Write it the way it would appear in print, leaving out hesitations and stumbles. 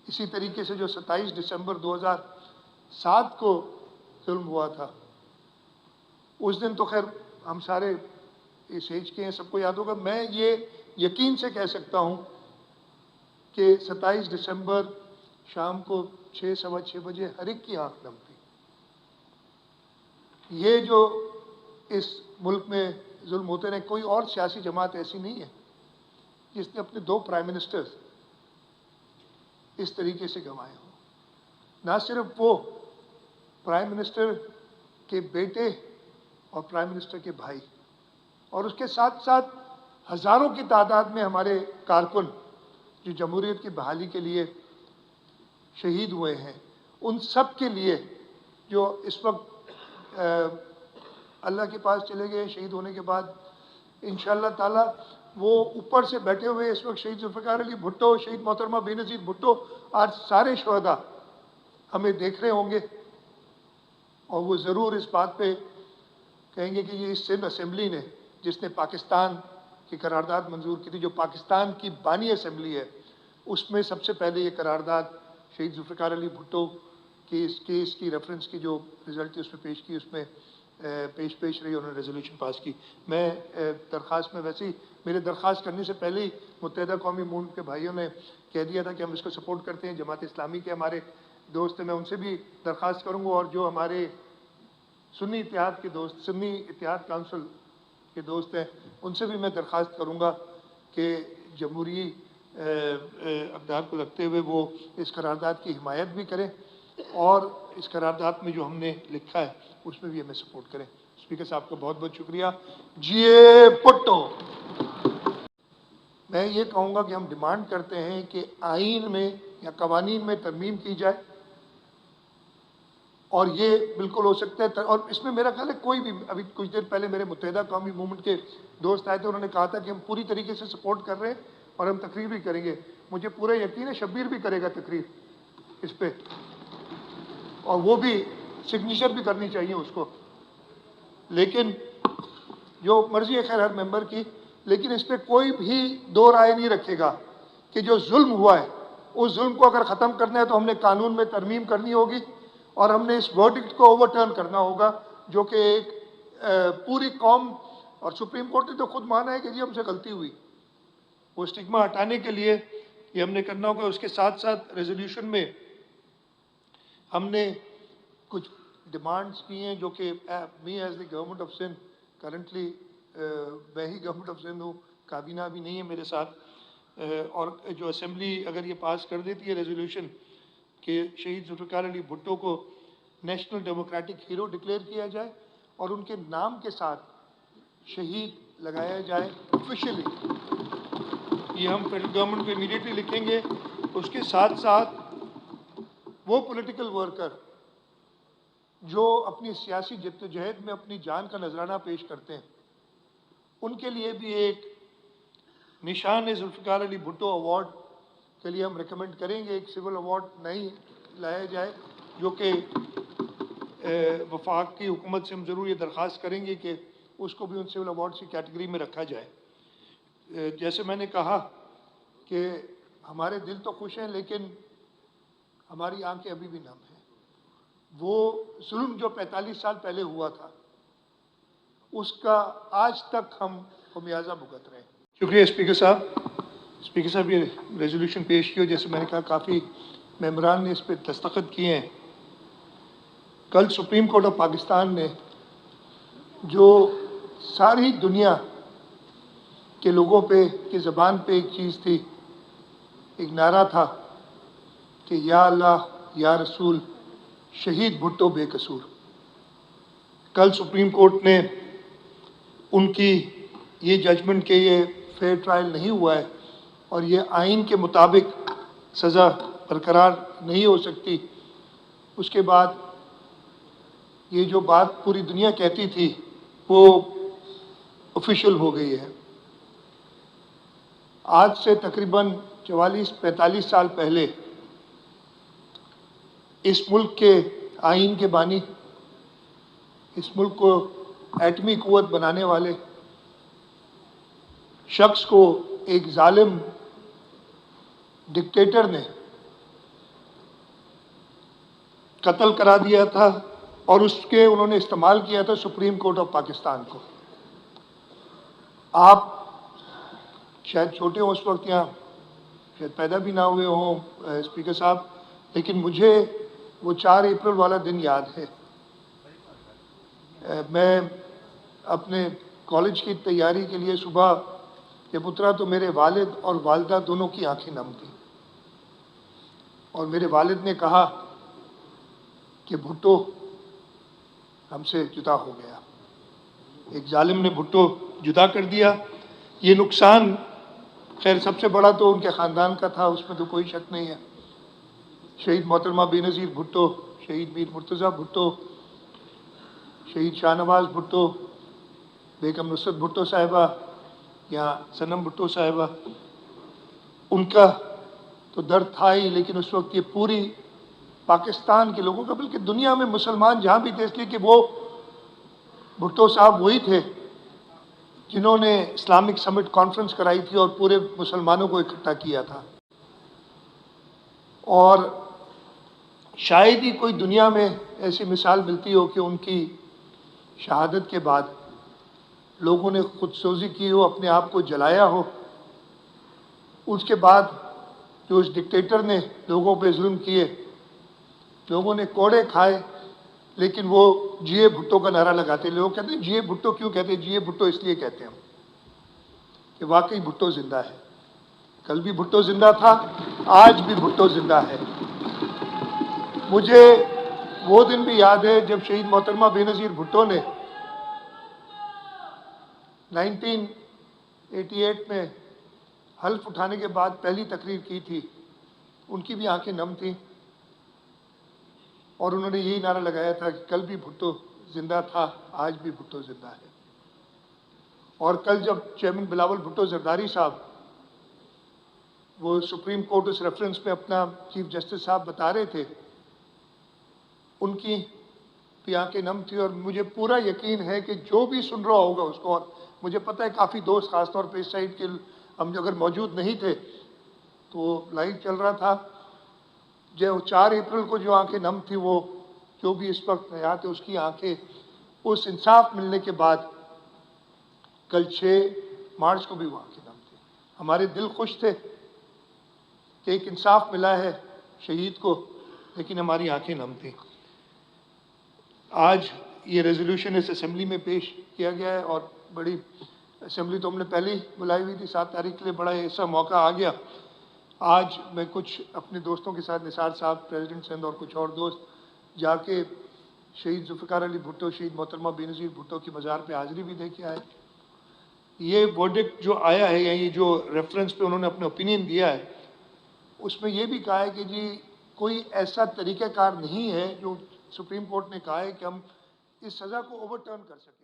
इसी तरीके से जो 27 दिसंबर 2007 को जुल्म हुआ था, उस दिन तो खैर हम सारे इस एज के हैं, सबको याद होगा। मैं ये यकीन से कह सकता हूँ कि 27 दिसंबर शाम को 6 सवा 6 बजे हर एक की आँख नम थी। ये जो इस मुल्क में जुल्म होते रहे, कोई और सियासी जमात ऐसी नहीं है जिसने अपने 2 प्राइम मिनिस्टर्स इस तरीके से गंवाए हों। ना सिर्फ वो, प्राइम मिनिस्टर के बेटे और प्राइम मिनिस्टर के भाई, और उसके साथ साथ हज़ारों की तादाद में हमारे कारकुन जो जमहूरियत की बहाली के लिए शहीद हुए हैं, उन सब के लिए जो इस वक्त अल्लाह के पास चले गए शहीद होने के बाद, इंशाअल्लाह ताला वो ऊपर से बैठे हुए इस वक्त शहीद जुल्फ़िकार अली भुट्टो, शहीद मोहतरमा बेनज़ीर भुट्टो, आज सारे शहदा हमें देख रहे होंगे और वो ज़रूर इस बात पे कहेंगे कि ये इस सिंध असेंबली ने, जिसने पाकिस्तान की करारदाद मंजूर की थी, जो पाकिस्तान की बानी असेंबली है, उसमें सबसे पहले ये करारदाद शहीद जुल्फ़िकार अली भुट्टो की इस केस की रेफरेंस की जो रिज़ल्ट थी उसमें पेश की, उसमें पेश रही, उन्होंने रेजोल्यूशन पास की। मैं दरख्वास्त में वैसे ही, मेरे दरख्वास्त करने से पहले ही मुत्तहिदा कौमी मूवमेंट के भाइयों ने कह दिया था कि हम इसको सपोर्ट करते हैं। जमात इस्लामी के हमारे दोस्त हैं, मैं उनसे भी दरख्वास्त करूँगा, और जो हमारे सुन्नी इत्तेहाद के दोस्त, सुन्नी इत्तेहाद काउंसिल के दोस्त हैं, उनसे भी मैं दरख्वास्त करूँगा कि जमहूरी अक़दार को रखते हुए वो इस करारदाद की हिमायत भी करें और इस करारदाद में जो हमने लिखा है उसमें भी हमें सपोर्ट करें। स्पीकर साहब का बहुत बहुत शुक्रिया। जिए भुट्टो। मैं ये कहूँगा कि हम डिमांड करते हैं कि आइन में या कवानीन में तरमीम की जाए, और ये बिल्कुल हो सकता है। और इसमें मेरा ख्याल है कोई भी, अभी कुछ देर पहले मेरे मुत्तहिदा कौमी मूवमेंट के दोस्त आए थे, उन्होंने कहा था कि हम पूरी तरीके से सपोर्ट कर रहे हैं और हम तकरीर भी करेंगे। मुझे पूरा यकीन है शब्बीर भी करेगा तकरीर इस पर, और वो भी सिग्नेचर भी करनी चाहिए उसको। लेकिन जो मर्जी है खैर हर मेंबर की, लेकिन इस पर कोई भी दो राय नहीं रखेगा कि जो जुल्म हुआ है उस जुल्म को अगर ख़त्म करना है तो हमने कानून में तरमीम करनी होगी और हमने इस वर्डिक्ट को ओवरटर्न करना होगा, जो कि एक पूरी कौम, और सुप्रीम कोर्ट ने तो खुद माना है कि जी हमसे गलती हुई, वो स्टिग्मा हटाने के लिए ये हमने करना होगा। उसके साथ साथ रेजोल्यूशन में हमने कुछ डिमांड्स की हैं जो कि me as the government of Sindh, currently मैं ही गवर्नमेंट ऑफ सिंध हूँ, काबीना भी नहीं है मेरे साथ, और जो असेंबली अगर ये पास कर देती है रेजोल्यूशन कि शहीद जुल्फ़िकार अली भुट्टो को नेशनल डेमोक्रेटिक हीरो डिक्लेयर किया जाए और उनके नाम के साथ शहीद लगाया जाए ऑफिशियली, ये हम फेडरल गवर्नमेंट को इमीडिएटली लिखेंगे। उसके साथ साथ वो पॉलिटिकल वर्कर जो अपनी सियासी जद्दोजहद में अपनी जान का नजराना पेश करते हैं, उनके लिए भी एक निशान जुल्फ़िकार अली भुट्टो अवार्ड के लिए हम रिकमेंड करेंगे। एक सिविल अवार्ड नहीं लाया जाए, जो कि वफाक की हुकूमत से हम ज़रूर ये दरख्वास्त करेंगे कि उसको भी उन सिविल अवार्ड्स की कैटेगरी में रखा जाए। जैसे मैंने कहा कि हमारे दिल तो खुश हैं लेकिन हमारी आंखें अभी भी नम हैं। वो जुल्म जो 45 साल पहले हुआ था उसका आज तक हम खमियाजा भुगत रहे हैं। शुक्रिया स्पीकर साहब। स्पीकर साहब ये रेजोल्यूशन पेश किया, जैसे मैंने कहा काफ़ी मेंबरान ने इस पर दस्तखत किए हैं। कल सुप्रीम कोर्ट ऑफ पाकिस्तान ने जो सारी दुनिया के लोगों पे की ज़बान पे एक चीज़ थी, एक नारा था कि या अल्लाह या रसूल शहीद भुट्टो बेकसूर। कल सुप्रीम कोर्ट ने उनकी ये जजमेंट के ये फेयर ट्रायल नहीं हुआ है और ये आइन के मुताबिक सज़ा बरकरार नहीं हो सकती। उसके बाद ये जो बात पूरी दुनिया कहती थी वो ऑफिशियल हो गई है। आज से तकरीबन 44-45 साल पहले इस मुल्क के आइन के बानी, इस मुल्क को एटमी कुव्वत बनाने वाले शख्स को एक जालिम डिक्टेटर ने कत्ल करा दिया था और उसके उन्होंने इस्तेमाल किया था सुप्रीम कोर्ट ऑफ पाकिस्तान को। आप शायद छोटे हो उस वक्त, यहाँ शायद पैदा भी ना हुए हों स्पीकर साहब, लेकिन मुझे वो 4 अप्रैल वाला दिन याद है। मैं अपने कॉलेज की तैयारी के लिए सुबह जब उतरा तो मेरे वालिद और वालिदा दोनों की आंखें नम थीं और मेरे वालिद ने कहा कि भुट्टो हमसे जुदा हो गया, एक जालिम ने भुट्टो जुदा कर दिया। ये नुकसान खैर सबसे बड़ा तो उनके ख़ानदान का था, उसमें तो कोई शक नहीं है। शहीद मोहतरमा बेनज़ीर भुट्टो, शहीद मीर मुर्तज़ा भुट्टो, शहीद शाहनवाज़ भुट्टो, बेगम नुसरत भुट्टो साहिबा या सनम भुट्टो साहिबा, उनका तो दर्द था ही, लेकिन उस वक्त ये पूरी पाकिस्तान के लोगों का, बल्कि दुनिया में मुसलमान जहाँ भी थे, इसलिए कि वो भुट्टो साहब वही थे जिन्होंने इस्लामिक समिट कॉन्फ्रेंस कराई थी और पूरे मुसलमानों को इकट्ठा किया था। और शायद ही कोई दुनिया में ऐसी मिसाल मिलती हो कि उनकी शहादत के बाद लोगों ने खुदसोजी की हो, अपने आप को जलाया हो। उसके बाद जो उस डिक्टेटर ने लोगों पे जुल्म किए, लोगों ने कोड़े खाए, लेकिन वो जिए भुट्टो का नारा लगाते। लोग कहते हैं जिए भुट्टो क्यों कहते हैं? जिए भुट्टो इसलिए कहते हैं कि वाकई भुट्टो जिंदा है। कल भी भुट्टो जिंदा था, आज भी भुट्टो जिंदा है। मुझे वो दिन भी याद है जब शहीद मोहतरमा बेनज़ीर भुट्टो ने 1988 में हल्फ उठाने के बाद पहली तकरीर की थी। उनकी भी आंखें नम थीं और उन्होंने यही नारा लगाया था कि कल भी भुट्टो जिंदा था, आज भी भुट्टो जिंदा है। और कल जब चेयरमैन बिलावल भुट्टो जरदारी साहब वो सुप्रीम कोर्ट उस रेफरेंस में अपना चीफ जस्टिस साहब बता रहे थे, उनकी भी आंखें नम थी। और मुझे पूरा यकीन है कि जो भी सुन रहा होगा उसको, और मुझे पता है काफ़ी दोस्त खासतौर पर इस साइड के हम अगर मौजूद नहीं थे तो लाइव चल रहा था, जो 4 अप्रैल को जो आंखें नम थी, वो जो भी इस वक्त हयात है उसकी आंखें उस इंसाफ मिलने के बाद कल 6 मार्च को भी वो आंखें नम थी। हमारे दिल खुश थे कि एक इंसाफ मिला है शहीद को, लेकिन हमारी आंखें नम थी। आज ये रेजोल्यूशन इस असेंबली में पेश किया गया है और बड़ी असेंबली तो हमने पहले ही बुलाई हुई थी 7 तारीख के लिए, बड़ा ऐसा मौका आ गया। आज मैं कुछ अपने दोस्तों के साथ, निसार साहब प्रेसिडेंट सिंध और कुछ और दोस्त जाके शहीद जुल्फ़िकार अली भुट्टो, शहीद मोहतरमा बेनज़ीर भुट्टो की मज़ार पे हाज़िरी भी दे के आए। ये वर्डिक्ट जो आया है या ये जो रेफरेंस पे उन्होंने अपने ओपिनियन दिया है, उसमें ये भी कहा है कि जी कोई ऐसा तरीक़ाकार नहीं है जो सुप्रीम कोर्ट ने कहा है कि हम इस सज़ा को ओवरटर्न कर सकें।